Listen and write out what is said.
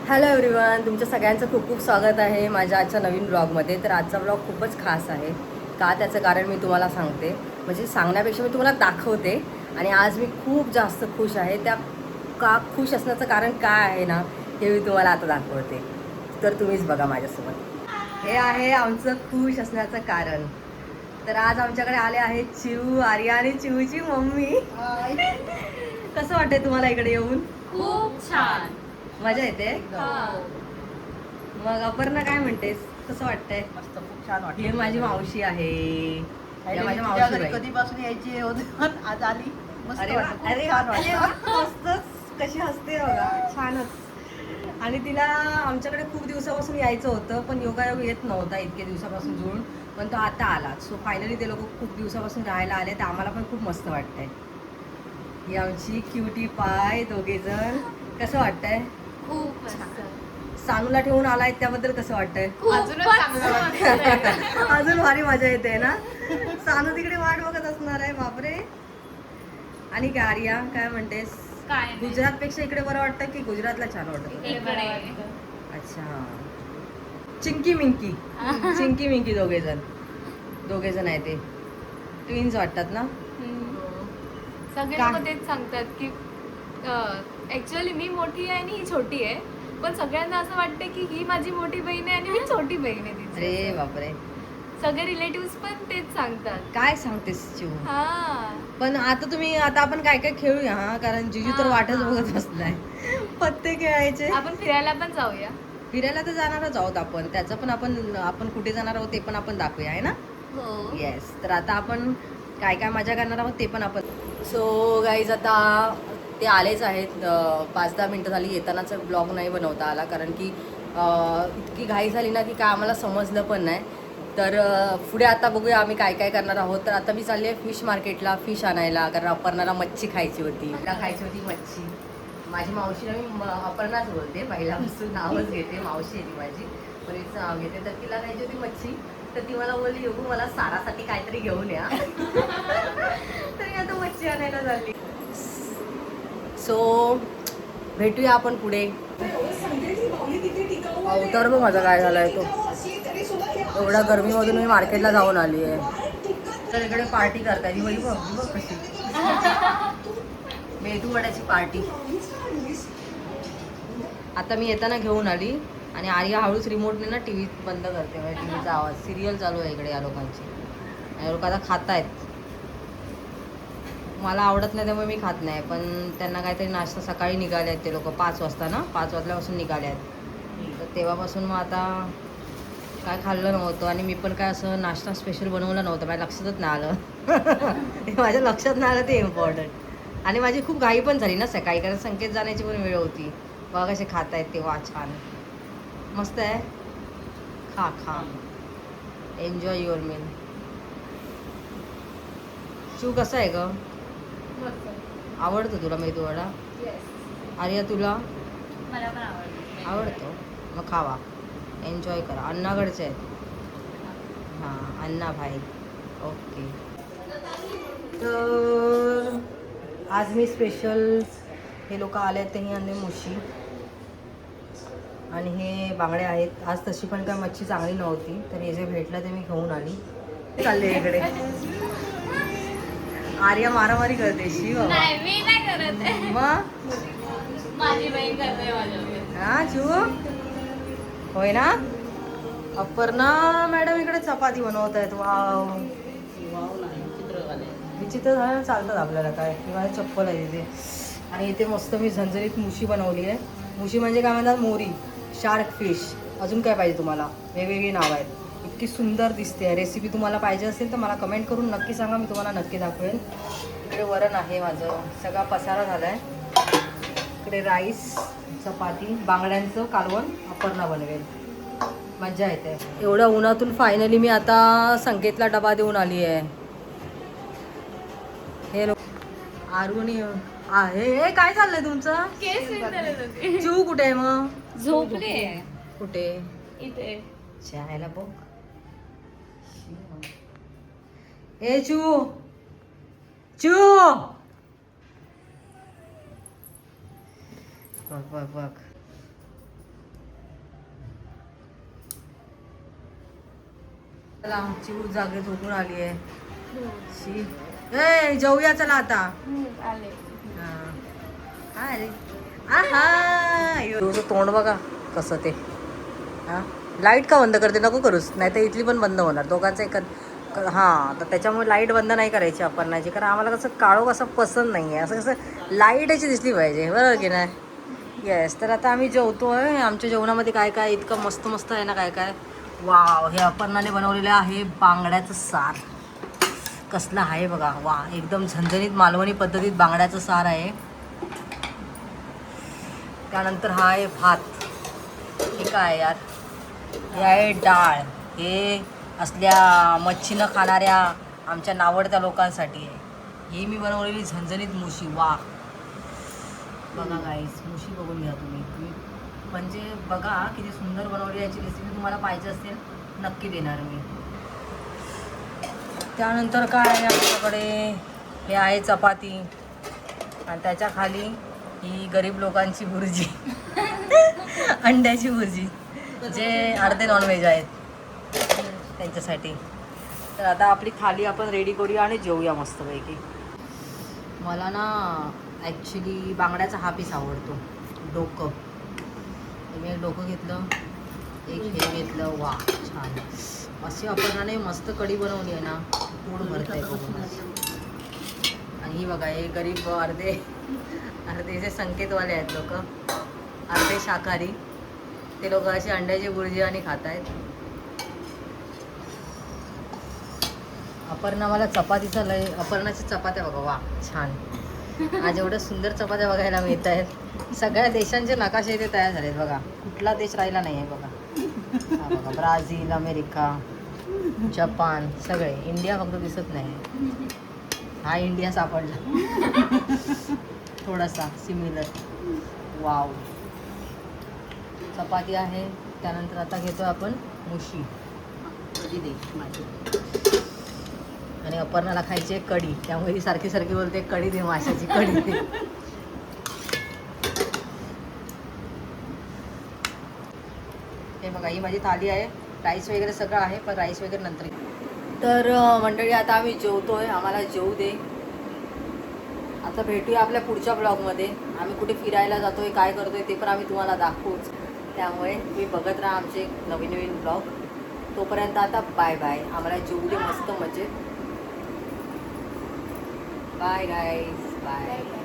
Hello everyone, तुमच्या सगळ्यांचं खूप खूप स्वागत आहे माझ्या आजच्या नवीन ब्लॉगमध्ये. तर आजचा ब्लॉग खूपच खास आहे. का त्याचं कारण मी तुम्हाला सांगते, म्हणजे सांगण्यापेक्षा मी तुम्हाला दाखवते. आणि आज मी खूप जास्त खुश आहे. त्या का खुश असण्याचं कारण काय आहे ना, हे मी तुम्हाला आता दाखवते. तर तुम्हीच बघा माझ्यासोबत. हे आहे आमचं खुश असण्याचं कारण. तर आज आमच्याकडे आले आहेत चिऊ, आर्या आणि चिऊची मम्मी. कसं वाटतंय तुम्हाला इकडे येऊन? खूप छान. मजा येते. मग अपर्णा काय म्हणतेस, कसं वाटतंय? मस्त, खूप छान वाटलं. ही माझी मावशी आहे. या माझ्या तुझ्या घरी मावशी कधीपासून यायची आज आली. मस्त अरे वा, वाटलं, अरे खूप वा, छान अरे वा, वाटलं. मस्तच कशी हसते बघा, छानच. आणि तिला आमच्याकडे खूप दिवसापासून यायचं होतं, पण योगायोग येत नव्हता इतक्या दिवसापासून जुळून. पण तो आता आला. सो फायनली ते लोक खूप दिवसापासून राहायला आले, तर आम्हाला पण खूप मस्त वाटतंय. ही आमची क्युटी पाय दोघेजण. कसं वाटतंय? खूप मस्त. सानूला ठेवून आलाय त्याबद्दल कसं वाटतंय? अजूनच चांगलं वाटतंय. अजून भारी मजा येते ना. सानू तिकडे वाट बघत असणार आहे, बापरे. आणि काय आर्या, काय म्हणतेस? काय नाही. गुजरात पेक्षा इकडे बरं वाटतं की गुजरातला छान वाटतं? इकडे. अच्छा. चिंकी मिंकी चिंकी मिंकी दोघे जण आहे ते ट्विन्स वाटतात ना. सगळे काय? लोक तेच सांगतात की ऍक्च्युअली मी मोठी आहे आणि ही छोटी आहे, पण सगळ्यांना असं वाटतं की ही माझी मोठी बहीण आहे आणि मी छोटी बहीण आहे तिची. अरे बापरे, सगळे रिलेटिव्ह पण तेच सांगतात. काय सांगतेस चिऊ? हा. पण आता आपण काय काय खेळूया हा, कारण जिजू तर हा, वाटच हा. बघत बसलाय. पत्ते खेळायचे. आपण फिरायला पण जाऊया. फिरायला तर जाणारच आहोत आपण, त्याचं पण आपण कुठे जाणार आहोत ते पण आपण दाखवूया, आहे ना. हो. येस. तर आता आपण काय काय मजा करणार आहोत ते पण आपण. सो गाईज, आता ते आलेच आहेत. 5-10 मिनटं झाली. येतानाचा ब्लॉग नाही बनवता आला, कारण की इतकी घाई झाली ना की काय आम्हाला समजलं पण नाही. तर पुढे आता बघूया आम्ही काय काय करणार आहोत. तर आता मी चालली आहे फिश मार्केटला फिश आणायला, कारण अपर्णाला मच्छी खायची होती. तिला खायची होती मच्छी. माझी मावशी, मी अपर्णाच बोलते, पहिल्यापासून नावच घेते, मावशी आहे ती माझी, पण हिचं नाव घेते. तर तिला खायची होती मच्छी. तर ती मला बोलली, योगू मला सारासाठी काहीतरी घेऊन या. तर मी आता मच्छी आणायला झाली. सो भेटूया आपण पुढे. अवतार बघ माझा काय झालाय तो. एवढ्या गरमीमधून मी मार्केटला जाऊन आली आहे. तर इकडे पार्टी करताय ही बघ बघ कशी. मेदू वड्याची पार्टी. आता मी येताना घेऊन आली. आणि आर्या हळूच रिमोटने ना टीव्ही बंद करते, म्हणजे टीव्हीचा आवाज. सिरियल चालू आहे इकडे या लोकांची. या लोक आता खात आहेत. मला आवडत नाही त्यामुळे मी खात नाही, पण त्यांना काहीतरी नाश्ता सकाळी निघाले आहेत ते लोक 5 वाजता ना, 5 वाजल्यापासून निघाले आहेत. तर तेव्हापासून मग आता काय खाल्लं नव्हतं. आणि मी पण काय असं नाश्ता स्पेशल बनवलं नव्हतं, माझ्या लक्षातच नाही आलं. माझ्या लक्षात नाही आलं ते इम्पॉर्टंट. आणि माझी खूप घाई पण झाली ना सकाळी, कारण संकेत जाण्याची पण वेळ होती. बघा कसे खात आहेत ते. वा, छान मस्त आहे. खा खा, एन्जॉय युअर मील. शिव कसा आहे ग? आवडतो तुला मेदू वडा? आर्या तुला मला पण आवडतं. आवडतो? मग खावा, एन्जॉय करा. अण्णाकडचे आहेत. हां, अण्णा भाई. ओके. तर आज मी स्पेशल, हे लोक आले आहेत तेही आणले मुशी. आणि हे बांगडे आहेत. आज तशी पण काय मच्छी चांगली नव्हती, तर हे जे भेटलं ते मी घेऊन आली. चालले इकडे. आर्या मारामारी करते. शिव नाही, मी नाही करत आहे. मग माझी बहीण करते माझ्यावर. हा चिऊ, होय ना. अपर्णा मॅडम इकडे चपाती बनवत आहेत. वाव, विचित्र झालं. चालतात आपल्याला काय, किंवा चप्पल आहे तिथे. आणि इथे मस्त मी झणझणीत मुशी बनवली आहे. मुशी म्हणजे काय म्हणतात, मोरी, शार्क फिश. अजून काय पाहिजे तुम्हाला? वेगवेगळी नावं आहेत. इतकी सुंदर दिसते. रेसिपी तुम्हाला पाहिजे असेल तर मला कमेंट करून नक्की सांगा, मी तुम्हाला नक्की दाखवेन. इकडे वरण आहे माझं, सगळा पसारा झाला आहे. इकडे राईस, चपाती, बांगड्यांचं कालवण अपर्णा बनवेल. मज्जा येते. एवढ्या उन्हातून फायनली मी आता संकेतला डबा देऊन आली आहे. हे लोक आरुणी आहे. हे काय चाललंय तुमचं? केस विचारत होते. चिऊ कुठे आहे मग? झोपले कुठे? इथे. चहायला बघ. ए चिऊ, चिऊ बघ बघ बघ. चला चिऊ जागे झोपून आली आहे. शी ए जेवूया चला आता. आले. हा अरे आहा चिऊचं तोंड बघा कसं ते. हा लाईट का बंद करते नको करूस नाही तर इथली पण बंद होणार दोघांचं एक. हां तर त्याच्यामुळे लाईट बंद नाही करायची अपर्णाची कारण आम्हाला कसं काळोख असं पसंत नाही आहे. असं कसं लाईट याची दिसली पाहिजे बरोबर की नाही. येस तर आता आम्ही जेवतो आहे. आमच्या जेवणामध्ये काय काय इतकं मस्त मस्त आहे ना काय काय. वाव हे अपर्णाने बनवलेलं आहे बांगड्याचं सार. कसलं आहे बघा वा एकदम झणझणीत मालवणी पद्धतीत बांगड्याचं सार आहे. त्यानंतर हा आहे भात. हे काय यार हे आहे डाळ. हे असल्या मच्छीनं खाणाऱ्या आमच्या नावडत्या लोकांसाठी आहे. ही मी बनवलेली झणझणीत मुशी वा बघा गाईस मुशी बघून घ्या तुम्ही म्हणजे बघा किती सुंदर बनवली. याची रेसिपी तुम्हाला पाहिजे असेल नक्की देणार मी. त्यानंतर काय आहे आमच्याकडे हे आहे चपाती आणि त्याच्या खाली ही गरीब लोकांची भुर्जी अंड्याची भुर्जी जे अर्धे नॉनव्हेज आहेत त्यांच्यासाठी. तर आता आपली थाली आपण रेडी करूया आणि जेवूया मस्तपैकी. मला ना ॲक्च्युली बांगड्याचा हा पीस आवडतो डोकं. मी एक डोकं घेतलं एक हे घेतलं वा छान अशी अपर्णाने मस्त कढी बनवली आहे ना पोट भरत आहे बघूनच. आणि ही बघा हे गरीब अर्धे जे संकेतवाले आहेत लोक अर्धे शाकाहारी ते लोक अशी अंड्याची भुर्जी आणि खात आहेत. अपर्णा मला चपातीचा लय अपर्णाची चपात्या बघा वा छान. आज एवढ्या सुंदर चपात्या बघायला मिळत आहेत. सगळ्या देशांचे नकाशे इथे तयार झालेत बघा. कुठला देश राहिला नाही आहे बघा. हा बघा ब्राझील अमेरिका जपान सगळे. इंडिया फक्त दिसत नाही. हा इंडिया सापडला थोडासा सिमिलर. वाव चपाती आहे. त्यानंतर आता घेतो आपण मुशी कधी दे माझी. आणि अपर्णाला खायची आहे कढी त्यामुळे ही सारखी सारखी बोलते कढी दे माशाची कढी दे. हे बघा ही माझी थाली आहे. राईस वगैरे सगळं आहे पण राईस वगैरे नंतर. तर मंडळी आता आम्ही जेवतोय. आम्हाला जेवू दे. आता भेटूया आपल्या पुढच्या ब्लॉगमध्ये. आम्ही कुठे फिरायला जातोय काय करतोय ते पण आम्ही तुम्हाला दाखवूच. त्यामुळे तुम्ही बघत राहा आमचे नवीन नवीन ब्लॉग. तोपर्यंत आता बाय बाय. आम्हाला जेवू दे मस्त मजेत. Bye guys bye.